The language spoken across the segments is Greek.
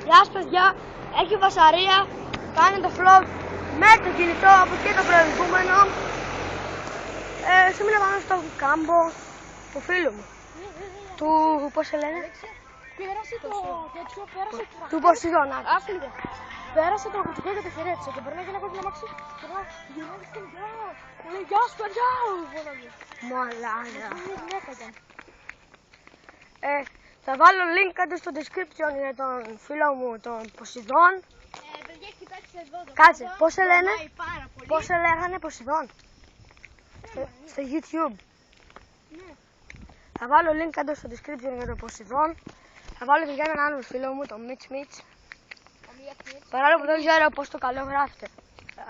Γεια σας παιδιά, έχει βασαρία, κάνει το vlog με το κινητό από και το προηγούμενο. Σήμερα πάμε στο κάμπο του φίλου μου, του, πώς σε λένε, Πέρασε το τέτοιο, πέρασε το του Ποσειδώνα. Άφηγε. Πέρασε το ακουστικό και το χαιρέτησε και περνάει και ένα κόκκινο αμάξι και να γυρνάει στην γεια. Μου λέει γεια σου παιδιά, φωνάζει. Μαλάκα. Έκανε. Θα βάλω link κάτω στο description για τον φίλο μου τον Ποσειδών. Παιδιά, κοιτάξτε εδώ. Κάτσε, πώς σε λένε, Πάρα πολύ. πώς σε λέγανε Ποσειδών στο YouTube. Ναι. Θα βάλω link κάτω στο description για τον Ποσειδών. Θα βάλω και για έναν άλλο φίλο μου, τον Μιτς Μιτς. Παρόλο που δεν ξέρω πώς το καλό γράφεται.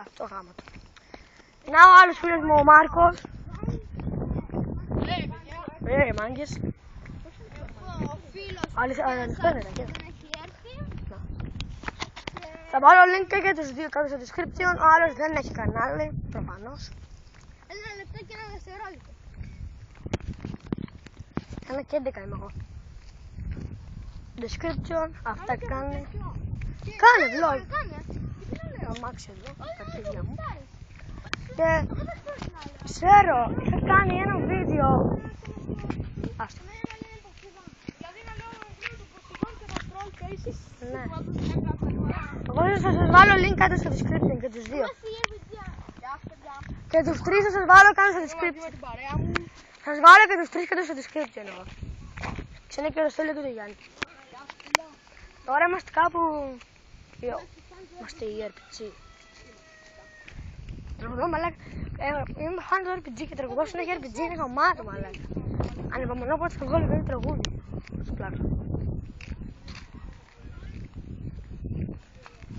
Αυτό γάμο του. Να ο άλλος φίλος μου ο Μάρκος. Μάγκες. Ο φίλος Δεν φαίνεται. δεν έχει έρθει. Θα βάλω link και για τους δύο κάτω στο description. Ο άλλος δεν έχει κανάλι, προφανώς. Ένα λεπτό και ένα δευτερόλεπτο. Ένα και 11 είμαι εγώ. Description, αυτά κάνει. Κάνε vlog. Το αμάξι εδώ, τα αρχίδια μου. Και ξέρω, είχα κάνει ένα βίντεο. Άστο. Ναι. Εγώ θα σας βάλω link κάτω στο description και τους δύο. Και τους τρεις θα σας βάλω κάτω στο description. Θα σας βάλω και τους τρεις κάτω στο description εγώ. Ξένα και το Στέλιο και το Γιάννη. Τώρα είμαστε κάπου... Είμαστε η RPG. Τραγουδώ μαλάκα. Είμαι φαν του RPG και τραγουδώ συνέχεια RPG είναι γαμάτο μαλάκα. Ανυπομονώ πότε θα βγάλω ένα τραγούδι. Στο πλάκα.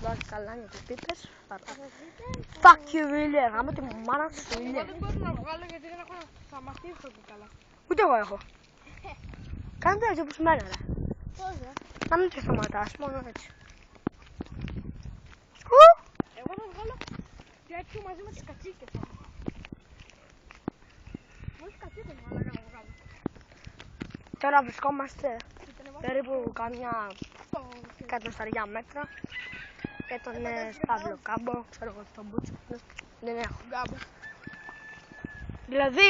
Δώσε καλά για τις πίπες. Fuck you William, γάμω τη μάνα σου William. Δεν μπορώ να βγάλω γιατί δεν έχω θα μαθήσω και καλά. Ούτε εγώ έχω. Κάντε έτσι όπως μένα ρε. Πώς Να μην το σταματάς, μόνο έτσι. Εγώ θα βγάλω τέτοιο μαζί με τις κατσίκες. Μόλις κατσίκες μάλλον να βγάλω. Τώρα βρισκόμαστε περίπου κάμια 100 μέτρα και τον Παύλο Κάμπο, ξέρω εγώ στον Μπούτσο. Δεν έχω. Γκάμπο. Δηλαδή,